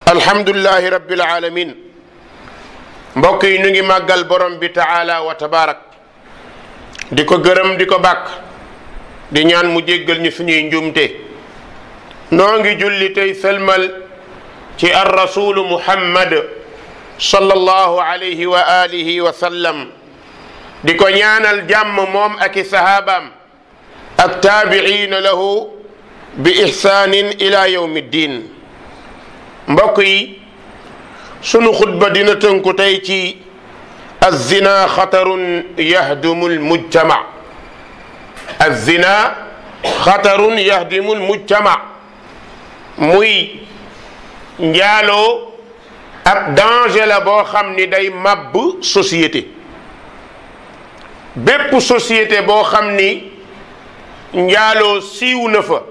alhamdulillahi rabbil alamin mbokk yi ñu ngi màggal borom bi taala wa tabarak di ko gërëm di ko bàkk di ñaan mu jéggal ñu suñuy njumte noo ngi julli tey sëlmal ci ar rasulu muhammad sallallahu alayhi wa alihi wa sallam di ko ñaanal jàmm moom ak i sahabaam ak taabiina lahu bi ihsanin ila yawmi ddin mbokk yi sunu xutba dina tënku tey ci azzina xatarun yahdimu lmujtama azzina xatarun yahdimu lmujtama muy njaaloo ab danger la boo xam ni day màbb société bépp société boo xam ni njaaloo siiw na fa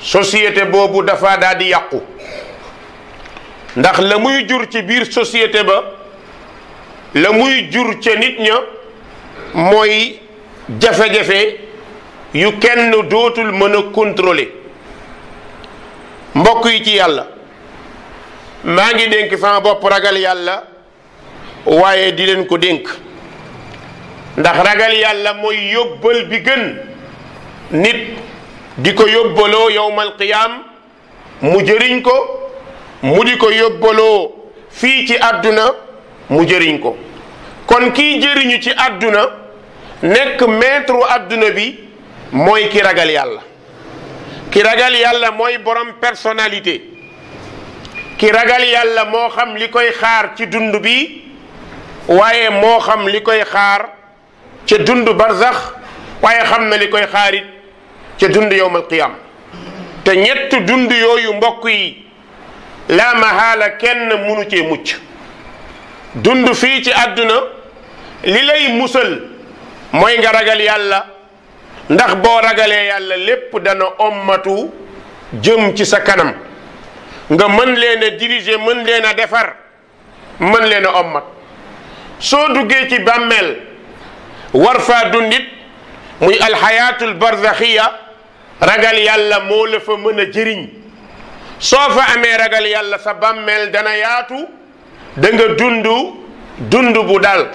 société boobu dafa daal di yàqu ndax la muy jur ci biir société ba la muy jur ca nit ña mooy jafe-jafe yu kenn dootul mën a contrôler mbokk yi ci yàlla maa ngi dénk sama bopp ragal yàlla waaye di leen ko dénk ndax ragal yàlla mooy yóbbal bi gën nit di ko yóbbaloo yowmal qiyaam mu jëriñ ko mu di ko yóbbaloo fii ci àdduna mu jëriñ ko kon kii jëriñu ci àdduna nekk maître àdduna bi mooy ki ragal yàlla ki ragal yàlla mooy borom personnalité ki ragal yàlla moo xam li koy xaar ci dund bi waaye moo xam li koy xaar ca dund barzax waaye xam na li koy xaarit ca dund yowmal qiyam te ñett dund yooyu mbokk yi la mahaala kenn munu cee mucc dund fii ci àdduna li lay musal mooy nga ragal yàlla ndax boo ragalee yàlla lépp dana ommatu jëm ci sa kanam nga mën leen a diriger mën leen a defar mën leen a ommat soo duggee ci bàmmeel war faa dundit muy alxayaatul barzaxiya ragal yàlla moo la fa mën a jëriñ soo fa amee ragal yàlla sa bàmmeel dana yaatu da nga dund bu dal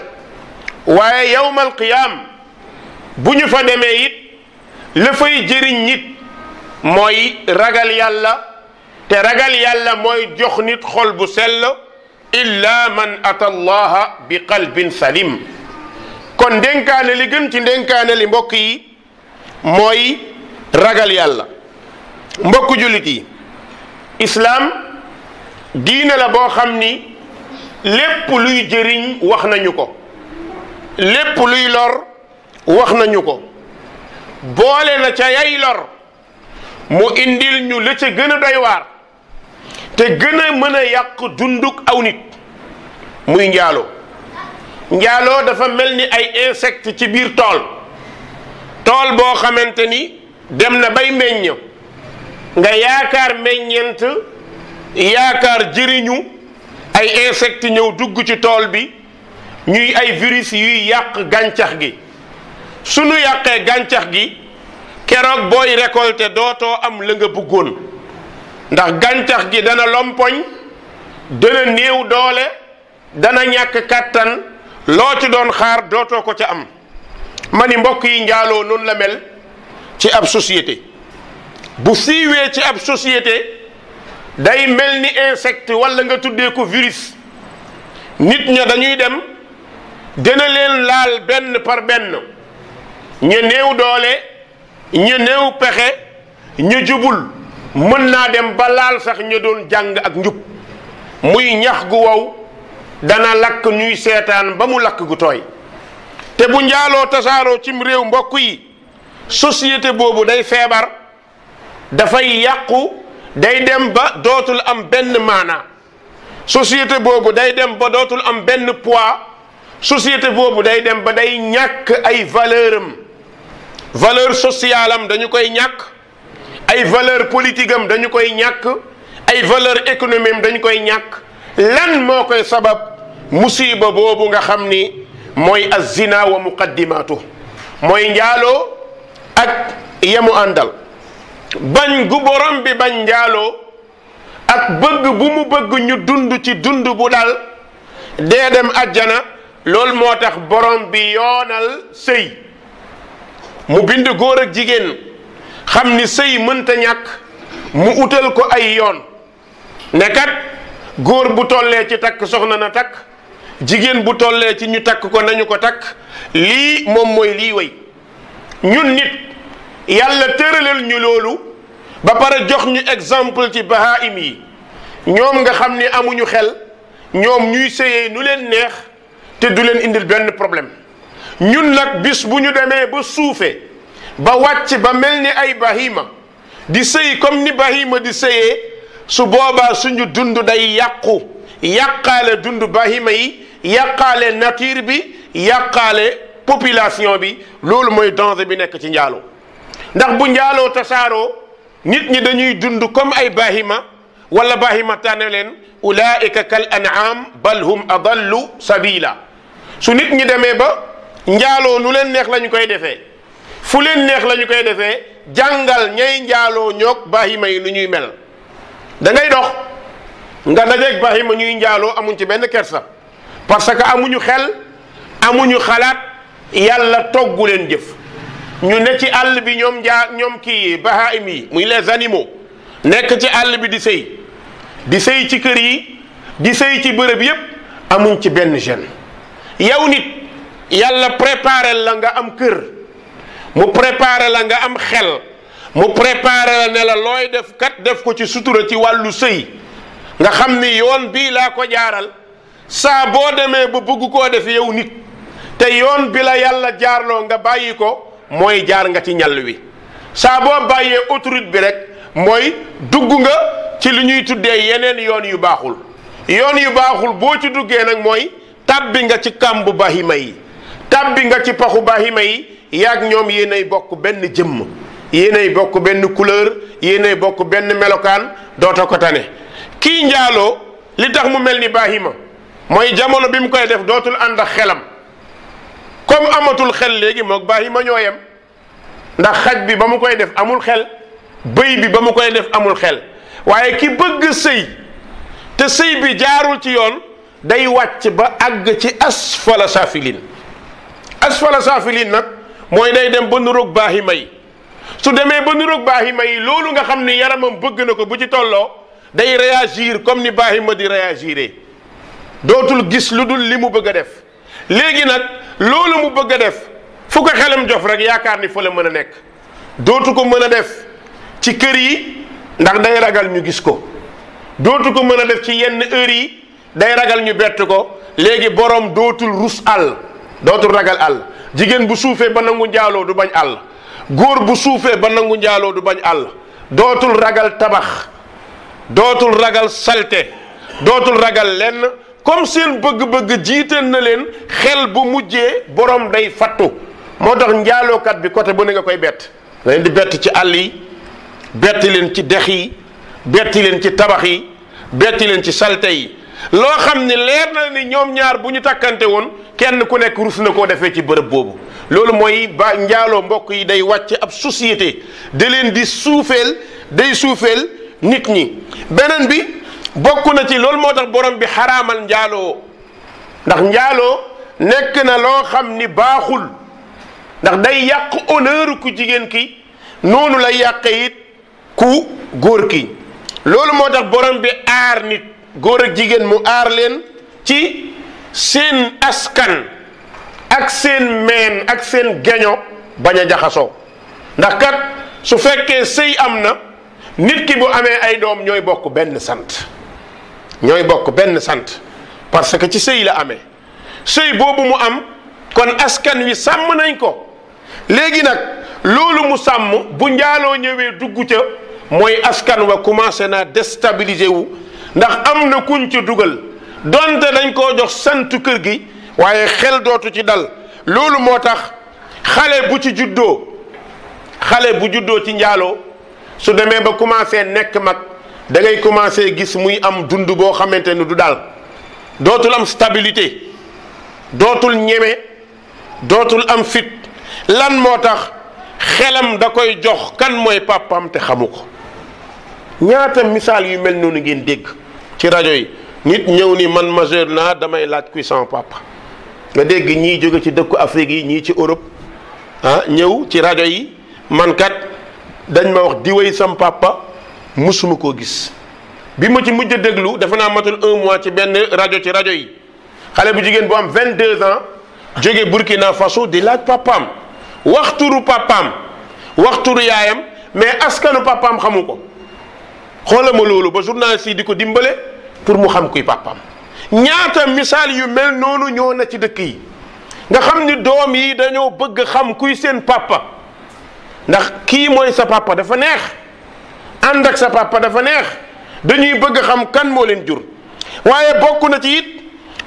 waaye yawmal qiyaam bu ñu fa demee it la fay jëriñ nit mooy ragal yàlla te ragal yàlla mooy jox nit xol bu sell illa man ata allaha bi qalbin salim kon ndénkaane li gën ci ndénkaane li mbokk yi mooy ragal yàlla mbokk jullit yi islaam diine la boo xam ni lépp luy jëriñ wax nañu ko lépp luy lor wax nañu ko boole na ca yay lor mu indil ñu la ca gën a doy waar te gën a mën a yàq dunduk aw nit muy njaaloo njaaloo dafa mel ni ay insecte ci biir tool boo xamante ni dem na bay meññ nga yaakaar meññeent yaakaar jëriñu ay insectes ñëw dugg ci tool bi ñuy ay virus yuy yàq gàncax gi sunu yàqee gàncax gi keroog booy récolter dootoo am la nga bëggoon ndax gàncax gi dana lompoñ dana néew doole dana ñàkk kàttan loo ci doon xaar dootoo ko ca am ma ni mbokk yi njaaloo noonu la mel ci ab société bu siiwee ci ab société day mel ni insecte wala nga tuddee ko virus nit ña dañuy dem dina leen laal benn par benn ña néew doole ña néew pexe ña jubul mën naa dem ba laal sax ña doon jàng ak njub muy ñax gu wow dana lakk ñuy seetaan ba mu lakk gu tooy te bu njaaloo tasaaroo cim réew mbokk yi société boobu day feebar dafay yàqu day dem ba dootul am benn maana société boobu day dem ba dootul am benn poids société boobu day dem ba day ñàkk ay valeur sociale am dañu koy ñàkk ay valeur politique am dañu koy ñàkk ay valeur économique am dañu koy ñàkk lan moo koy sabab musiba boobu nga xam ni mooy az-zina wa muqaddimaatu mooy njaaloo ak yemu àndal bañ gu borom bi bañ njaaloo ak bëgg bu mu bëgg ñu dund ci dund bu dal dee dem àjjana loolu moo tax borom bi yoonal sëy mu bind góor ak jigéen xam ni sëy mënta ñàkk mu utal ko ay yoon ne kat góor bu tollee ci takk soxna na takk jigéen bu tollee ci ñu takk ko nañu ko takk lii moom mooy lii way ñun nit yàlla tëralal ñu loolu ba pare jox ñu exemple ci bahaim yi ñoom nga xam ni amuñu xel ñoom ñuy sëyee nu leen neex te du leen indil benn problème ñun nag bis bu ñu demee ba suufe ba wàcc ba mel ni ay bahima di sëy comme ni bahima di sëyee su boobaa suñu dund day yàqu yàqaale dund bahima yi yàqaale nature bi yàqaale population bi loolu mooy danger bi nekk ci njaaloo ndax bu njaaloo tasaaroo nit ñi dañuy dund comme ay bahima wala bahima tànne leen ulaika kal an'am bal hum adallu sabila su nit ñi demee ba njaaloo nu leen neex la ñu koy defee fu leen neex la ñu koy defee jàngal ñay njaaloo ñoog bahima yi lu ñuy mel da ngay dox nga dajeeg bahima ñuy njaaloo amuñ ci benn kersa parce que amuñu xel amuñu xalaat yàlla toggu leen jëf ñu ne ci àll bi ñoom kii bahaim yi muy les animaux nekk ci àll bi di sëy ci kër yi di sëy ci bërëb yépp amuñ ci benn gêne yow nit yàlla préparé la nga am kër mu préparé la nga am xel mu préparé la ne la looy def kat def ko ci sutura ci wàllu sëy nga xam ni yoon bii laa ko jaaral saa boo demee ba bëgg koo def yow nit te yoon bi la yàlla jaarloo nga bàyyi ko mooy jaar nga ci ñal wi saa boo bàyyee autoroute bi rek mooy dugg nga ci li ñuy tuddee yeneen yoon yu baaxul boo ci duggee nag mooy tàbbi nga ci kàmbu bahima yi tàbbi nga ci paxu bahima yi yaag ñoom yéenay bokk benn jëmm yéenay bokk benn couleur yéenay bokk benn melokaan doota ko tane kii njaaloo li tax mu mel ni bahima mooy jamono bi mu koy def dootul ànd ak xelam comme amatul xel léegi moog bahima ñoo yem ndax xaj bi ba mu koy def amul xel bëy bi ba mu koy def amul xel waaye ki bëgg sëy te sëy bi jaarul ci yoon day wàcc ba àgg ci asfala safilin nag mooy day dem ba nuroog bahima yi su demee ba nuroog bahima yi loolu nga xam ni yaramam bëgg na ko bu ci tolloo day réagir comme ni bahima di réagir dootul gis lu dul li mu bëgg a def léegi nag loolu mu bëgg a def fu ko xelam jof rek yaakaar ni fa la mën a nekk dootu ko mën a def ci kër yi ndax day ragal ñu gis ko dootu ko mën a def ci yenn heures yi day ragal ñu bett ko léegi borom dootul rus àll dootul ragal àll jigéen bu suufee ba nangu njaaloo du bañ àll góor bu suufee ba nangu njaaloo du bañ àll dootul ragal tabax dootul ragal salte dootul ragal lenn comme seen bëgg-bëgg jiital na leen xel bu mujjee borom day fattu moo tax njaalookat bi côté bu ne nga koy bett nga leen di bett ci àll yi betti leen ci dex yi betti leen ci tabax yi betti leen ci salte yi loo xam ni leer na ni ñoom ñaar bu ñu takkante woon kenn ku nekk rus na koo defee ci bërëb boobu loolu mooy ba njaaloo mbokk yi day wàcc ab société da leen di suufeel day suufeel nit ñi beneen bi bokk na ci loolu moo tax borom bi xaraamal njaaloo ndax njaaloo nekk na loo xam ni baaxul ndax day yàq honneur ku jigéen ki noonu lay yàqe it ku góor ki loolu moo tax borom bi aar nit góor ak jigéen mu aar leen ci seen askan ak seen meen ak seen geño bañ a jaxasoo ndax kat su fekkee sëy am na nit ki bu amee ay doom ñooy bokk benn sant parce que ci sëy la amee sëy boobu mu am kon askan wi sàmm nañ ko léegi nag loolu mu sàmm bu njaaloo ñëwee dugg ca mooy askan wa commencé naa déstabiliser wu ndax am na kuñ ca dugal donte dañ koo jox santu kër gi waaye xel dootu ci dal loolu moo tax xale bu juddoo ci njaaloo su demee ba commencé nekk mag da ngay commencé gis muy am dund boo xamante ni du daal dootul am stabilité dootul ñeme dootul am fit lan moo tax xelam da koy jox kan mooy papam te xamu ko ñaata misaal yu mel noonu ngeen dégg ci rajo yi. nit ñëw ni man majeur naa damay laaj kuy sama papa nga dégg ñii jóge ci dëkku Afrique yi ñii ci Europe ñëw ci rajo yi man kat dañ ma wax diwéy sam papa musuma koo gis. bi ma ci mujj a déglu dafa naa matul 1 mois ci benn rajo ci rajo yi xale bu jigéen bu am 22 ans jóge Burkina Faso di laaj papaam waxturu papaam waxturu yaayam mais askanu papaam xamu ko. xoola ma loolu ba journaliste yi di ko dimbale pour mu xam kuy papaam. ñaata misaal yu mel noonu ñoo na ci dëkk yi nga xam ni doom yi dañoo bëgg xam kuy seen papa ndax kii mooy sa papa dafa neex ànd ak sa papa dafa neex dañuy bëgg xam kan moo leen jur. waaye bokk na ci it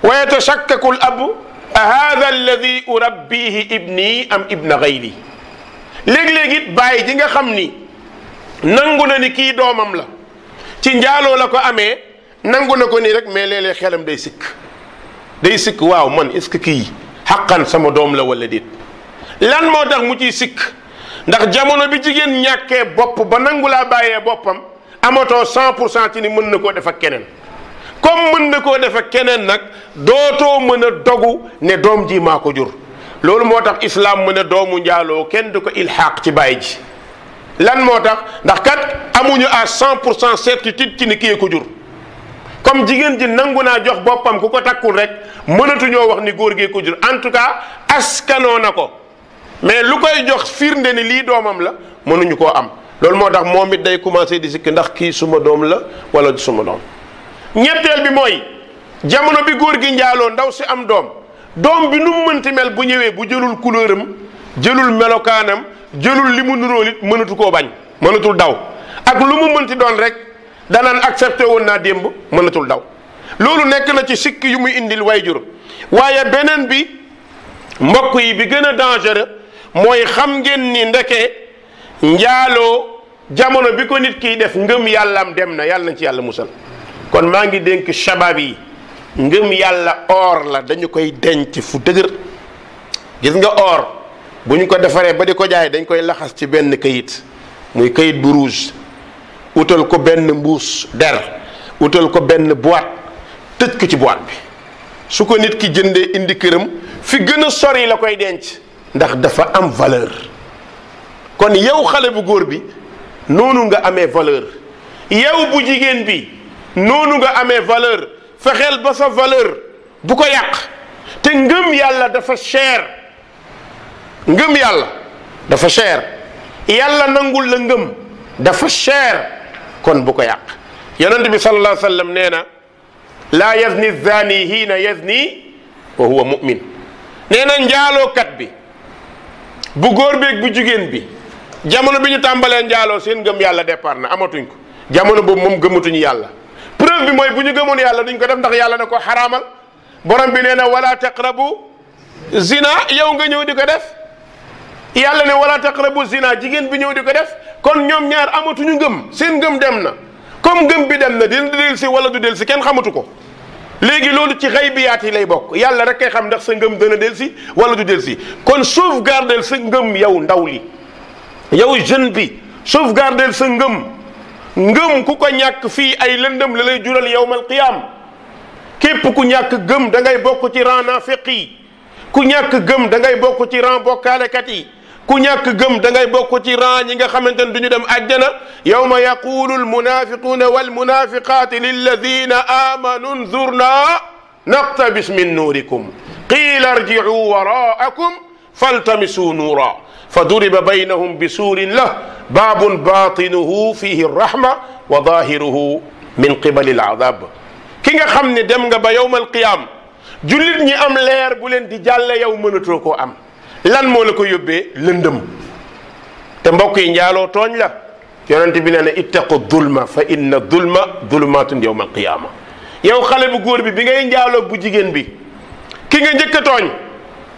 wa yatashakkaku l ab hada alladi urabbihi ibni am ibna gayri. léeg-léeg it bàyyi ji nga xam ni nangu na ni kii doomam la ci njaaloo la ko amee nangu na ko nii rek mais léeg-léeg xelam day sikk waaw man est-ce que kii xaqan sama doom la wala déet. lan moo tax mu ciy sikk ndax jamono bi jigéen ñàkkee bopp ba nangu laa bàyyee boppam amatoo 100% ci ni mën na koo def ak keneen comme mën na koo def ak keneen nag dootoo mën a dogu ne doom ji maa ko jur. loolu moo tax islam mu ne doomu njaaloo kenn du ko ilxaaq ci bàyyi ji. lan moo tax ndax kat amuñu à 100% certitude ci ni kii ko jur comme jigéen ji nangu naa jox boppam ku ko takkul rek mënatuñoo wax ni góor gee ko jur en tout cas askanoo na ko mais lu koy jox firnde ni lii doomam la mënuñu koo am. loolu moo tax moom it day commencé di sikk ndax kii suma doom la wala suma doom. ñetteel bi mooy jamono bi góor gi njaaloo ndaw si am doom bi nu mu mënti mel bu ñëwee bu jëlul couleur am jëlul melokaanam jëlul li mu nuróol it mënatu koo bañ mënatul daw ak lu mu mënti doon rek danaan accepté woon naa démb mënatul daw. loolu nekk na ci sikk yu muy indil wayjur. waaye beneen bi mbokk yi bi gën a dangereux mooy xam ngeen ni ndeke njaaloo jamono bi ko nit kiy def ngëm yàllaam dem na yàlla nañ ci yàlla musal. kon maa ngi dénk shabab yi ngëm yàlla or la dañu koy denc fu dëgër. gis nga or bu ñu ko defaree ba di ko jaay dañ koy laxas ci benn kayit muy kayit bu rouge utal ko benn mbuus der utal ko benn boîte tëj ko ci boîte bi su ko nit ki jëndee indi këram fi gën a sori la koy denc ndax dafa am valeur. kon yow xale bu góor bi noonu nga amee valeur yow bu jigéen bi noonu nga amee valeur. fexeel ba sa valeur bu ko yàq te ngëm yàlla dafa cher ngëm yàlla dafa cher yàlla nangul la ngëm dafa cher kon bu ko yàq. yonent bi sallallahu alayhi wa sallam nee na laa yazni zani hiina yazni wa huwa mu'min. nee na njaalookat bi bu góor beeg bu jigéen bi jamono bi ñu tàmbalee njaaloo seen ngëm yàlla départ na amatuñ ko jamono boobu moom gëmatuñu yàlla. preuve bi mooy bu ñu gëmoon yàlla duñ ko def ndax yàlla na ko xaraamal borom bi nee na wala taqrabu zina yow nga ñëw di ko def yàlla ne wala taqrabu zina jigéen bi ñëw di ko def kon ñoom ñaar amatuñu ngëm seen ngëm dem na comme ngëm bi dem na dina del si wala du del si kenn xamatu ko. léegi loolu ci xaybiyaat yi lay bokk yàlla rek kay xam ndax sa ngëm dana del si wala du del si kon sauvegarder sa ngëm yow ndaw li yow jeune bi sauvegarder sa ngëm ku ko ñàkk fii ay lëndëm la lay jural yawmal qiyaam képp ku ñàkk gëm da ngay bokk ci rang naafiq yi ku ñàkk gëm da ngay bokk ci rang bokkaalekat yi ku ñàkk gëm da ngay bokk ci rang ñi nga xamante ne du ñu dem àjjana yawma yaqulu almunafiquna walmunafiqati lilladina amanu nzurna naqtabis min nuurikum qila irji'u waraakum faltamisu nuura faduriba baynahum bisuurin lahu baabun baatinuhu fihi rahma wa zaahiruhu min qibali al-azaab. ki nga xam ne dem nga ba yawmal qiyaam jullit ñi am leer bu leen di jàlle yow mënatoo koo am lan moo la ko yóbbee lëndëm te mbokk yi njaaloo tooñ la yonent bi nee na ittaqu dulma fa inna dulma dulumaatun yawmal qiyaama. yow xale bu góor bi ngay njaaloo bu jigéen bi ki nga njëkk a tooñ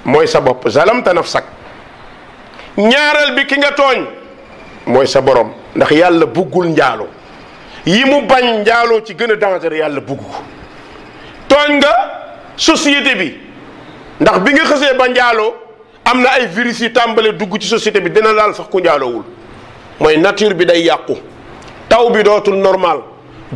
mooy sa bopp zalamta nafsak ñaareel bi ki nga tooñ mooy sa borom ndax yàlla buggul njaaloo yi mu bañ njaaloo ci gën a dangereux yàlla bugg ko tooñ nga société bi ndax bi nga xësee ba njaaloo am na ay virus yi tàmbale dugg ci société bi dina laal sax ku njaaloowul mooy nature bi day yàqu taw bi dootul normal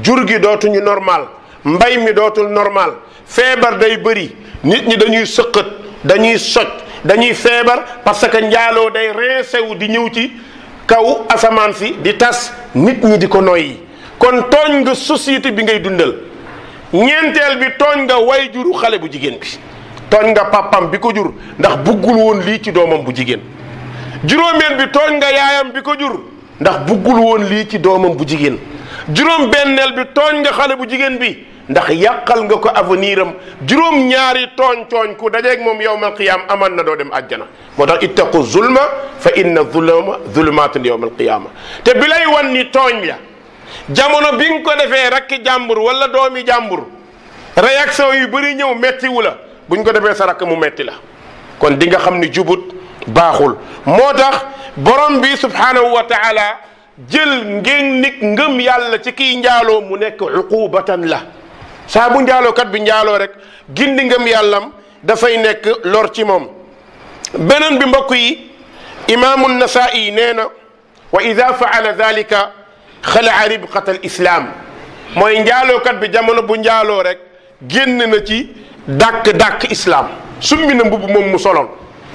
jur gi dootuñu normal mbay mi dootul normal feebar day bëri nit ñi dañuy sëqat dañuy soj dañuy feebar parce que njaaloo day reesewu di ñëw ci kaw asamaan si di tas nit ñi di ko noyyi kon tooñ nga société bi ngay dundal ñeenteel bi tooñ nga way juru xale bu jigéen bi tooñ nga papam bi ko jur ndax buggul woon lii ci doomam bu jigéen juróomeel bi tooñ nga yaayam bi ko jur ndax buggul woon lii ci doomam bu jigéen juróom benneel bi tooñ nga xale bu jigéen bi ndax yàqal nga ko avenir am juróom ñaari tooñ ku dajeeg moom yawmal qiyaam aman na doo dem àjjana moo tax ittaqu zulma fa inna zulma zulumaatun yawmal qiyaama te bi lay wan ni tooñ la jamono bi nga ko defee rakki jàmbur wala doomi jàmbur réaction yu bëri ñëw metti wu la buñ ko defee sa rakk mu metti la kon di nga xam ni jubut baaxul moo tax borom bi subhanahu wa taala jël ngeen nit ngëm yàlla ci kiy njaaloo mu nekk uqubatan la saa bu njaalookat bi njaaloo rek gindi ngëm yàllam dafay nekk lor ci moom beneen bi mbokk yi imaamu nasaa'i nee na wa ida faala dalika xalaa ribqat al islam mooy njaalookat bi jamono bu njaaloo rek génn na ci dàkk islam summi na mbubb moom mu soloon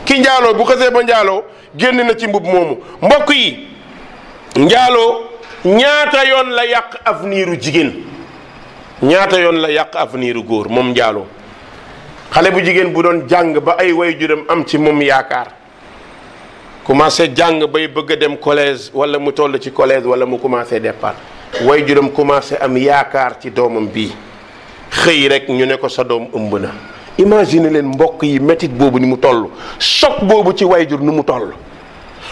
ki njaaloo bu xasee ba njaaloo génn na ci mbubb moomu mbokk yi njaaloo ñaata yoon la yàq aveniru jigéen ñaata yoon la yàq aveniru góor moom njaaloo xale bu jigéen bu doon jàng ba ay waajuram am ci moom yaakaar commencé jàng bay bëgg a dem collège wala mu toll ci collège wala mu commencé départ waajuram commencé am yaakaar ci doomam bii xëy rek ñu ne ko sa doom ëmb na imagine leen mbokk yi métit boobu ni mu toll choc boobu ci waajur nu mu toll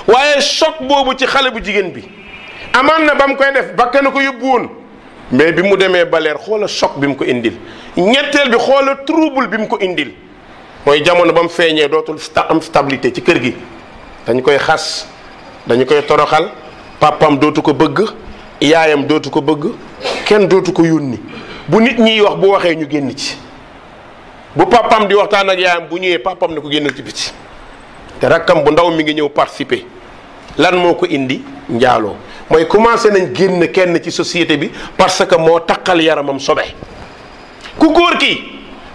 waaye choc boobu ci xale bu jigéen bi amaan na ba mu koy def bakka na ko yóbbu woon mais bi mu demee baleer xoola choc bi mu ko indil ñetteel bi xoola trouble bi mu ko indil mooy jamono ba mu feeñee dootul am stabilité ci kër gi dañu koy xas dañu koy toroxal papam dootu ko bëgg yaayam dootu ko bëgg kenn dootu ko yónni bu nit ñiy wax bu waxee ñu génn ci bu papam di waxtaan ak yaayam bu ñëwee papam ne ko génnal ci biti te rakkam bu ndaw mi ngi ñëw participer lan moo ko indi njaaloo mooy commencé nañ génn kenn ci société bi parce que moo taqal yaramam sobe ku góor ki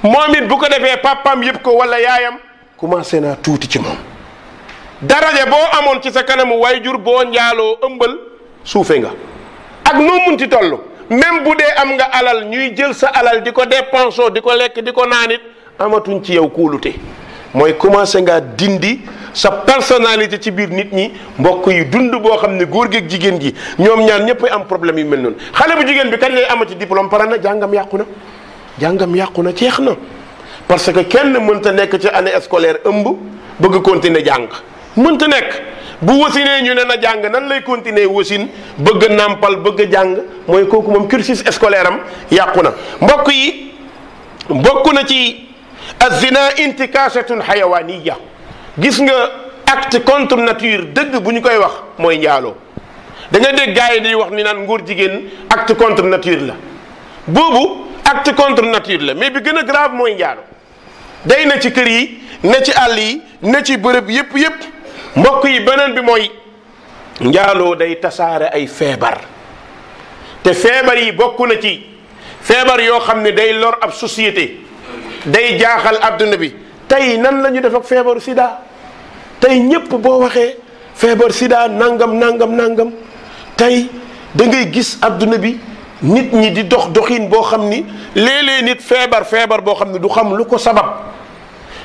moom it bu ko defee papam yëpp ko wala yaayam commencé naa tuuti ci moom daraja boo amoon ci sa kanamu waajur boo njaaloo ëmbal suufe nga ak noo munti toll même bu dee am nga alal ñuy jël sa alal di ko dépensoo di ko lekk di ko naanit amatuñ ci yow kuulute mooy commencé nga dindi sa personnalité ci biir nit ñi mbokk yi dund boo xam ne góor gi ak jigéen gi ñoom ñaar ñëpp am problème yu mel noonu xale bu jigéen bi kañ lay amati diplôme pare na jàngam yàqu na jeex na parce que kenn mënta nekk ci année scolaire ëmb bëgg continuer jàng mënta nekk bu wasinee ñu ne na jàng nan lay continuer wasin bëgg nàmpal bëgg jàng mooy kooku moom cursus scolaire am yàqu na mbokk yi bokk na ci azina intikashatun xayawaniya gis nga acte contre nature dëgg bu ñu koy wax mooy njaaloo da nga dégg gars yi di wax ni naan ngóor jigéen acte contre nature la boobu acte contre nature la mais bi gën a grave mooy njaaloo day na ci kër yi na ci àll yi na ci bërëb yépp mbokk yi beneen bi mooy njaaloo day tasaare ay feebar te feebar yi bokk na ci feebar yoo xam ne day lor ab société day jaaxal adduna bi tey nan la ñu def ak feebaru sida tey ñépp boo waxee feebar sida nangam tey da ngay gis adduna bi nit ñi di doxin boo xam ni léeg-léeg nit feebar boo xam ne du xam lu ko sabab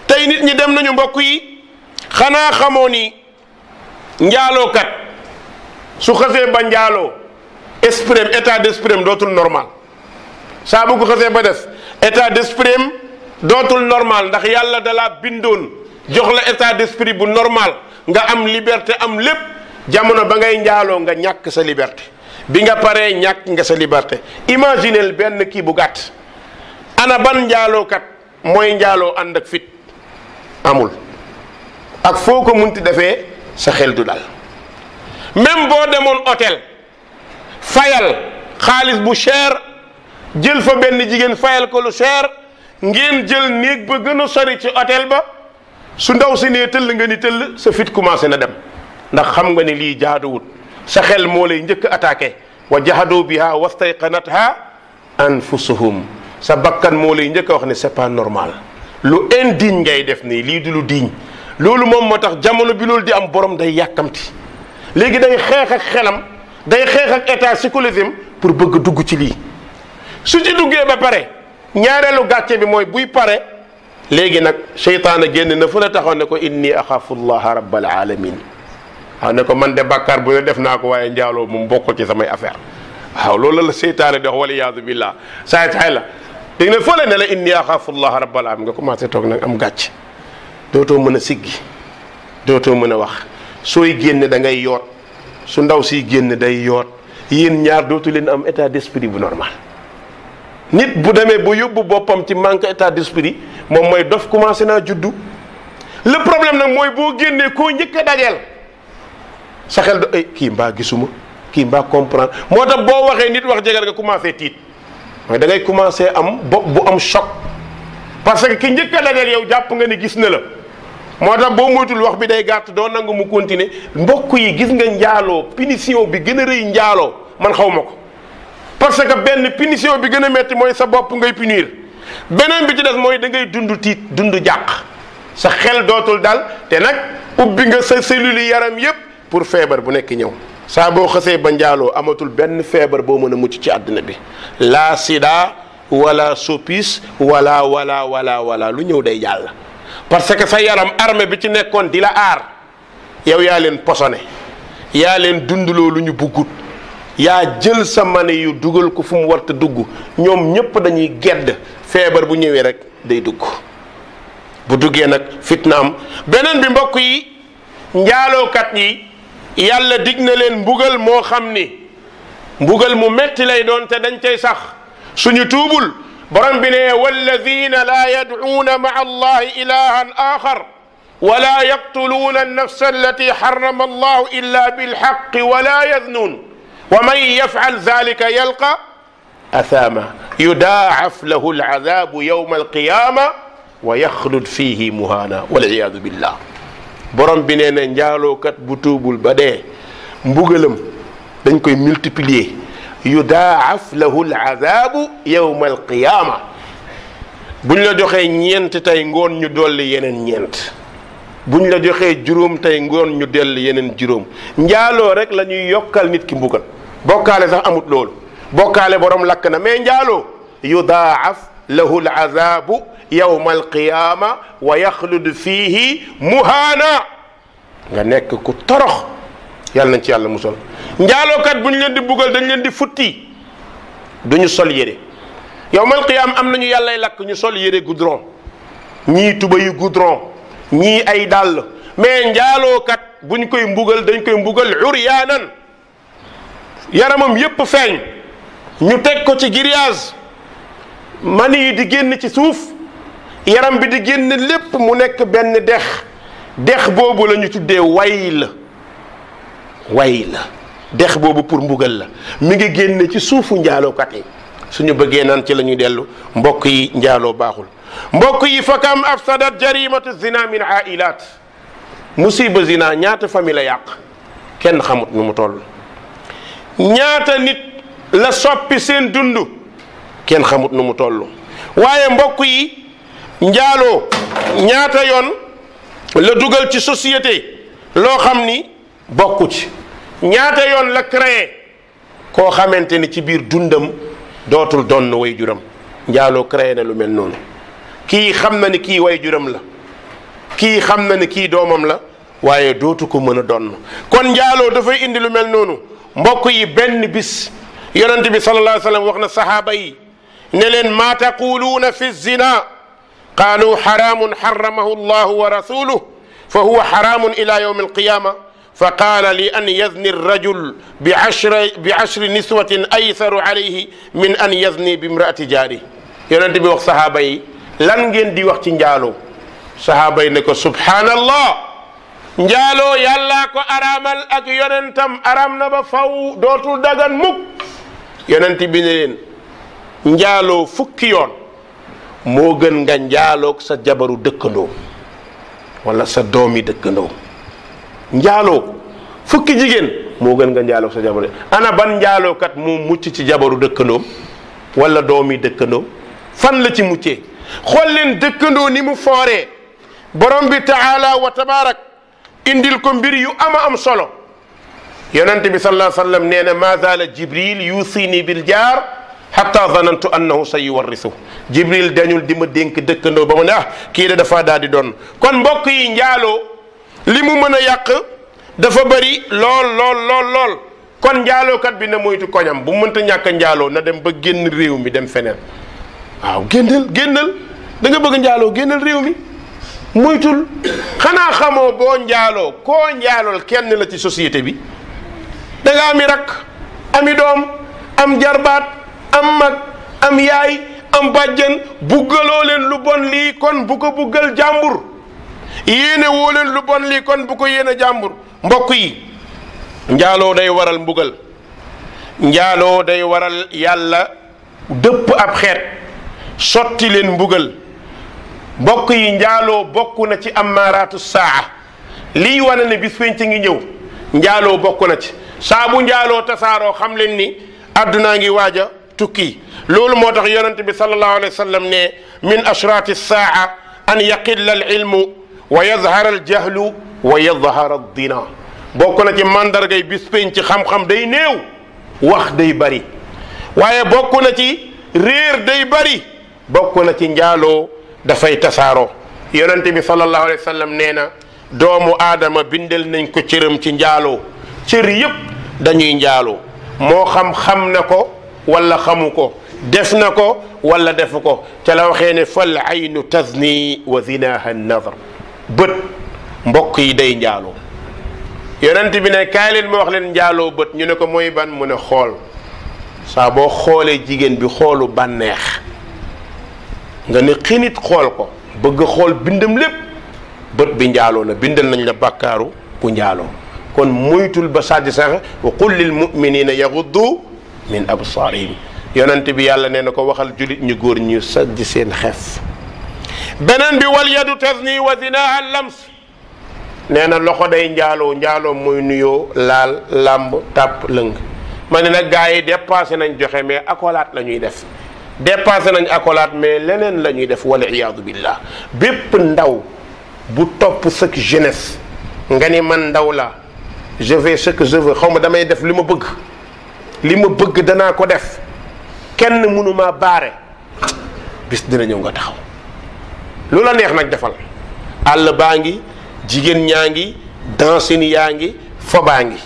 tey nit ñi dem nañu mbokk yi xanaa xamoo ni njaalookat su xasee ba njaaloo état d'esprit dootul normal saa bu ko xasee ba def état d'esprit dootul normal ndax yàlla dalaa bindoon jox la état d'esprit bu normal nga am liberté am lépp jamono ba ngay njaaloo nga ñàkk sa liberté bi nga paree ñàkk nga sa liberté imaginel benn kii bu gàtt ana ban njaalookat mooy njaaloo ànd ak fit amul ak foo ko munti defee sa xel du dal même boo demoon hôtel fayal xaalis bu cher jël fa benn jigéen fayal ko lu cher ngeen jël néeg ba gën a sori ci hôtel ba su ndaw si nee tëll nga ni tëll sa fit commencé na dem ndax xam nga ni lii jaaduwut sa xel moo lay njëkk attaqué wa jahadu biha wastayqanatha anfusuhum sa bakkan moo lay njëkk a wax ne c'est pas normal lu indigne ngay def nii lii du lu digne loolu moom moo tax jamono bi loolu di am borom day yàkkamti léegi day xeex ak xelam day xeex ak état psychologique pour bëgg dugg ci lii su ci duggee ba pare ñaareelu gàcce bi mooy buy pare léegi nag seytaane génn na fu la taxaw ne ko inni axaafu llaha rabbal alamin waaw ne ko man de bàkkaar bu ne def naa ko waaye njaaloo moom bokkul ci samay affaire waaw loolu la seytaane dox wala iyaadu billah saay la dégg na fële ne la inni axaafu llaha rabbal alamin nga commencé toog nag am gàcce dootoo mën a siggi dootoo mën a wax sooy génn da ngay yoot su ndaw siy génn day yoot yéen ñaar dootu leen am état d'esprit bu normal nit bu demee bu yóbbu boppam ci manque état d'esprit moom mooy dof commencé naa juddu le problème nag mooy boo génnee koo njëkk a dajeel sa xel ay kii mbaa gisuma kii mbaa comprendre moo tax boo waxee nit wax jegal nga commencé tiit mooy da ngay commencé am bopp bu am choc parce que ki njëkk a dajeel yow jàpp nga ni gis na la moo tax boo moytul wax bi day gàtt doo nangu mu continuer mbokk yi gis nga njaaloo punition bi gën a rëy njaaloo man xaw ma ko parce que benn punition bi gën a metti mooy sa bopp ngay punir beneen bi ci des mooy da ngay dund tiit dund jàq sa xel dootul dal te nag ubbi nga sa cellules yaram yépp pour feebar bu nekk ñëw saa boo xësee ba njaaloo amatul benn feebar boo mën a mucc ci àdduna bi la sida wala soppis wala lu ñëw day jàll parce que sa yaram armée bi ci nekkoon di la aar yow yaa leen posone yaa leen dundloo lu ñu buggut yaa jël sa mane yu dugal ko fu mu warta dugg ñoom ñépp dañuy gedd feebar bu ñëwee rek day dugg bu duggee nag fitna am beneen bi mbokk yi njaalookat yi yàlla dig na leen mbugal moo xam ni mbugal mu metti lay doon te dañ cay sax suñu tuubul borom bi ne walladina laa yadcuuna maa allahi ilahan axar wala yaqtuluuna annafsa allati xarama allahu illa bilxaqi wala yaznuun wa man yafcal dalika yalqa athama yudaacaf lahu alcadabu yowma alqiyama wa yaxlud fihi muhaana walciyaadu billah borom bi nee na njaalookat bu tuubul ba dee mbugalam dañ koy multiplier yudaaf lahu aladabu yowma alqiyama buñ la joxee ñeent tey ngoon ñu dolli yeneen ñeent buñ la joxee juróom tey ngoon ñu dolli yeneen juróom njaaloo rek la ñuy yokkal nit ki mbugal bokkaale sax amut loolu bokkaale borom lakk na mais njaaloo yudaaf lahu aladabu yowma alqiyama wa yaxlud fihi muhaana nga nekk ku torox yàlla nañ ci yàlla musal njaalookat bu ñu leen di buggal dañ leen di futti duñu sol yére yowmal qiyaam am nañu yàllay lakk ñu sol yére goudron ñii tuba yu goudron ñii ay dàll mais njaalookat buñ koy mbugal dañ koy mbugal uryaanan yaramam yépp feeñ ñu teg ko ci grillage mani yi di génn ci suuf yaram bi di génn lépp mu nekk benn dex boobu la ñu tuddee way la dex boobu pour mbugal la mi ngi génne ci suufu njaalookat yi suñu bëggee naan ci la ñuy dellu mbokk yi njaaloo baaxul mbokk yi fa kam afsadat jarimatu zina min ailat musiba zina ñaata famille la yàq kenn xamut nu mu toll ñaata nit la soppi seen dund kenn xamut nu mu toll waaye mbokk yi njaaloo ñaata yoon la dugal ci société loo xam ni bokku ci ñaata yoon la créé koo xamante ni ci biir dundam dootul donn way juram njaaloo créé na lu mel noonu kii xam na ni kii way juram la kii xam na ni kii doomam la waaye dootu ko mën a donn kon njaaloo dafay indi lu mel noonu mbokk yi benn bis yonent bi sallallahu alayhi wa sallam wax na sahaaba yi ne leen maa taquluuna fi zina qaalu xaraamun xaramahu allahu wa rasuluhu fa huwa xaraamun ila yawmi alqiyama fa qaala li an yazni rajul bi ashri niswatin aysaru alayhi min an yazni bi imraati jaari yonent bi wax sahaaba yi lan ngeen di wax ci njaaloo sahaaba yi ne ko subhaanallah njaaloo yàllaa ko araamal ak yonentam araam na ba faw dootul dagan mukk yonent bi ne leen njaaloo fukki yoon moo gën nga njaaloog sa jabaru dëkkandoo wala sa doomi dëkkandoo njaaloo fukki jigéen moo gën nga njaaloo sa jabaru. ana ban njaalookat moo mucc ci jabaru dëkkandoom wala doomi dëkkandoom fan la ci muccee. xool leen dëkkandoo ni mu fooree borom bi taala wa tabaarak indil ko mbir yu ama am solo. yonent bi sallallahu alayhi wa sallam nee na ma zaala jibril yusini bil jaar hatta zanantu annahu sa yuwarrisu. jibril dañul di ma dénk dëkkandoo ba mu ne kii de dafa daal di doon. kon mbokk yi njaaloo li mu mën a yàq dafa bëri lool. kon njaalookat bi na moytu koñam bu mënta ñàkk njaaloo na dem ba génn réew mi dem feneen. waaw génnal da nga bëgg njaaloo génnal réew mi moytul. xanaa xamoo boo njaaloo koo njaalool kenn la ci société bi. da nga ami rakk ami doom am jarbaat am mag am yaay am bàjjen buggaloo leen lu bon lii kon bu ko buggal jàmbur. yéene woo leen lu bon lii kon bu ko yéene jàmbur. mbokk yi njaaloo day waral mbugal. njaaloo day waral yàlla dëpp ab xeet sotti leen mbugal. mbokk yi njaaloo bokk na ci amaaraatu saa lii wane ne bis penc ngi ñëw. njaaloo bokk na ci saa bu njaaloo tasaaroo xam leen ni addunaa ngi waaj a tukki. loolu moo tax yonent bi sallallahu alayhi wa sallam ne min ashraati saa an yaqilla al ilmu wa yazhara al jahlu wa yazhara ad dina. bokk na ci mandargay bis penc xam-xam day néew wax day bari waaye bokk na ci réer day bari bokk na ci njaaloo dafay tasaaroo. yonent bi sallallahu alayhi wa sallam nee na doomu aadama bindal nañ ko cëram ci njaaloo. cër yépp dañuy njaaloo moo xam na ko wala xamu ko def na ko wala defu ko ca la waxee ne fal aynu tazni wa zinaha nazar. bët mbokk yi day njaaloo. yonent bi ne kaay leen ma wax leen njaaloo bët ñu ne ko mooy ban mu ne xool. saa boo xoolee jigéen bi xoolu bànneex nga ne xinit xool ko bëgg xool bindam lépp bët bi njaaloo na bindal nañ la bàkkaaru ku njaaloo. kon moytul ba sàddi sax wa qul lil muminina yaghuddu min absaarihim. yonent bi yàlla nee na ko waxal julit ñu góor ñu sàddi seen xef. beneen bi wal yadu tazni wa zinaha lams. nee na loxo day njaaloo mooy nuyoo laal làmb tàpp lëng. ma ne nag gars yi dépassé nañ joxe mais accolade la ñuy def. dépassé nañ accolade mais leneen la ñuy def wala iyaadu billah. bépp ndaw bu topp sa jeunesse nga ni man ndaw la je vais ce que je veux xaw ma damay def li ma bëgg danaa ko def kenn mënuma baare bis dina ñëw nga taxaw. lu la neex nag defal. àll baa ngi jigéen ñaa ngi dansini yaa ngi fobaa ngi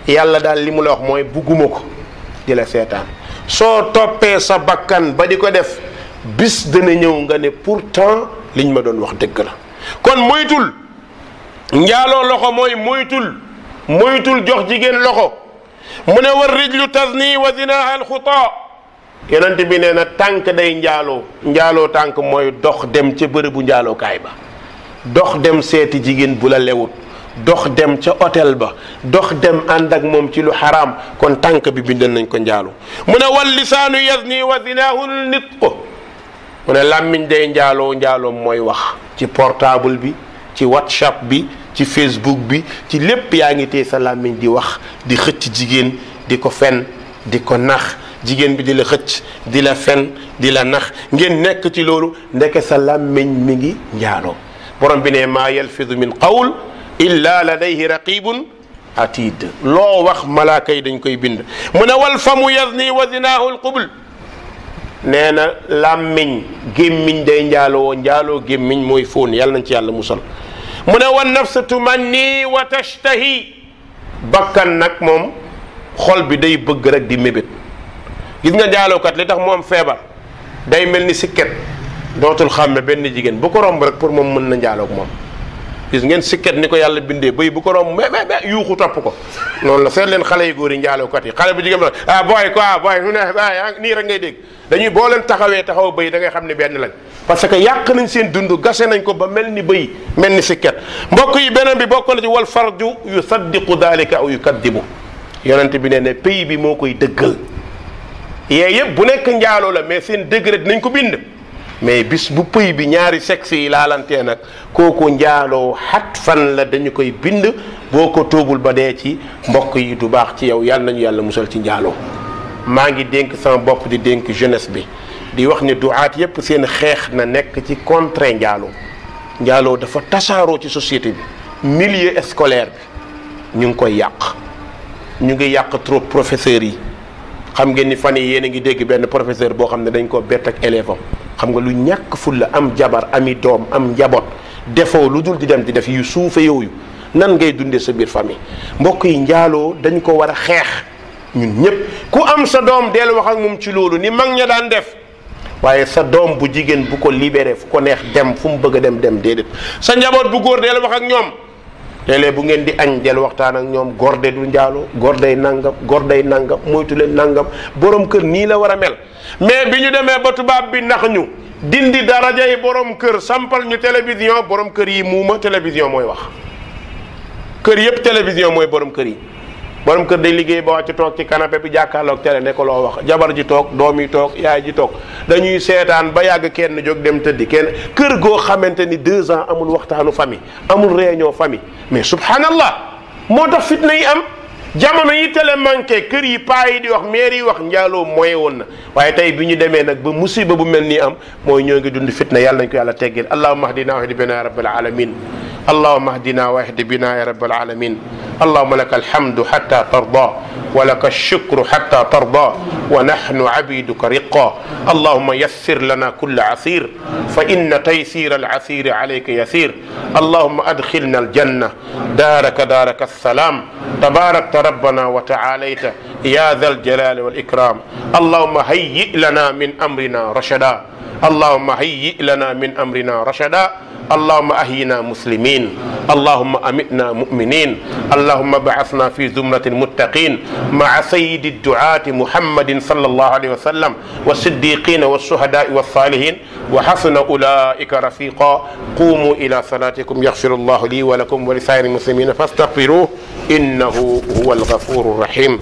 yàlla daal li mu la wax mooy bugguma ko di la seetaan. soo toppee sa bakkan ba di ko def bis dina ñëw nga ne pourtant liñ ma doon wax dëgg la. kon moytul njaaloo loxo mooy moytul jox jigéen loxo. mu ne war rijlu tazni wa zinaha alxutaa. yonent bi nee na tànk day njaaloo tànk mooy dox dem ca bërëbu njaalookaay ba. dox dem seeti jigéen bu la lewut. dox dem ca hôtel ba. dox dem ànd ak moom ci lu xaraam. kon tànk bi bindal nañ ko njaaloo. mu ne wal lisaanu yazni wa zinaahu nitqu. mu ne làmmiñ day njaaloo mooy wax. ci portable bi ci whatsapp bi ci facebook bi ci lépp yaa ngi téye sa làmmiñ di wax di xëcc jigéen di ko fen di ko nax jigéen bi di la xëcc di la fen di la nax ngeen nekk ci loolu ndeke sa làmmiñ mi ngi njaaloo. borom bi ne maa yalfidu min qawl illa ladayhi raqibun atid. loo wax malaaka yi dañ koy bind. mu ne wal famu yazni wa zinaahu alqubl. nee na làmmiñ gémmiñ day njaaloo gémmiñ mooy fóon yàlla nañ ci yàlla musal. mu ne wan nafsu tumanni wa tashtahi. bakkan nag moom xol bi day bëgg rek di mébét. gis nga njaalookat li tax mu am feebar day mel ni sikket dootul xàmme benn jigéen bu ko romb rek pour moom mën na njaaloog moom. gis ngeen sikket ni ko yàlla bindee bëy bu ko romb mais yuuxu topp ko noonu la seet leen xale yu góor yi njaalookat yi xale bu jigéen la booy nu ne nii rek ngay dégg dañuy boo leen taxaw bëy da ngay xam ne benn lañ. parce que yàq nañ seen dund gase nañ ko ba mel ni bëy mel ni sikket. mbokk yi beneen bi bokk na ci wal farju yusaddiqu dalika aw yukaddibu. yonent bi nee ne pays bi moo koy dëggal. yee yëpp bu nekk njaaloo la mais seen degré dinañ ko bind. mais bis bu pëy bi ñaari sexe yi laalantee nag kooku njaaloo xat fan la dañu koy bind boo ko tuubul ba dee ci mbokk yi du baax ci yow yàlla nañu yàlla musal ci njaaloo maa ngi dénk sama bopp di dénk jeunesse bi di wax ni duaat yépp seen xeex na nekk ci contre njaaloo dafa tasaaroo ci société bi milieu scolaire bi ñu ngi koy yàq ñu ngi yàq trop professeurs yi xam ngeen ni fan yi yéen a ngi dégg benn professeur boo xam ne dañ koo bett ak élève am xam nga lu ñàkk fulla am jabar ami doom am njaboot defoo lu dul di dem di def yu suufe yooyu nan ngay dundee sa biir famille mbokk yi njaaloo dañ ko war a xeex ñun ñëpp ku am sa doom del wax ak moom ci loolu ni mag ña daan def waaye sa doom bu jigéen bu ko libéré fu ko neex dem fu mu bëgg a dem déedéet sa njaboot bu góor del wax ak ñoom léeg-léeg bu ngeen di añ del waxtaan ak ñoom gorde du njaaloo gorday nangam moytu leen nangam borom kër nii la war a mel mais bi ñu demee ba tubaab bi nax ñu dindi daraja yi borom kër sampal ñu télévision borom kër yi muuma télévision mooy wax kër yépp télévision mooy borom kër yi borom kër day liggéey ba wàcc toog ci canapé bi jàkkaarloog télé ne ko loo wax jabar ji toog doom yi toog yaay ji toog dañuy seetaan ba yàgg kenn jóg dem tëddi kenn kër goo xamante ni 2 ans amul waxtaanu famille amul réunion famille mais subhanallah moo tax fitna yi am jamono yi télé manqué kër yi paa yi di wax maire yi wax njaaloo mooy woon na waaye tey bi ñu demee nag ba musiba bu mel nii am mooy ñoo ngi dund fitna yàlla nañ ko yàlla teggil allahumma ahdina wahdi bina ya rabbal alamin اللهم اهدنا واهد بنا يا رب العالمين اللهم لك الحمد حتى ترضى ولك الشكر حتى ترضى ونحن عبيدك رقا اللهم يسر لنا كل عسير فإن تيسير العسير عليك يسير اللهم أدخلنا الجنة دارك السلام تباركت ربنا وتعاليت يا ذا الجلال والإكرام اللهم هيئ لنا من أمرنا رشدا اللهم هيئ لنا من أمرنا رشدا اللهم أحينا مسلمين اللهم أمتنا مؤمنين اللهم بعثنا في زمرة المتقين مع سيد الدعاة محمد صلى الله عليه وسلم والصديقين والشهداء والصالحين وحسن أولئك رفيقا قوموا إلى صلاتكم يغفر الله لي ولكم ولسائر المسلمين فاستغفروه إنه هو الغفور الرحيم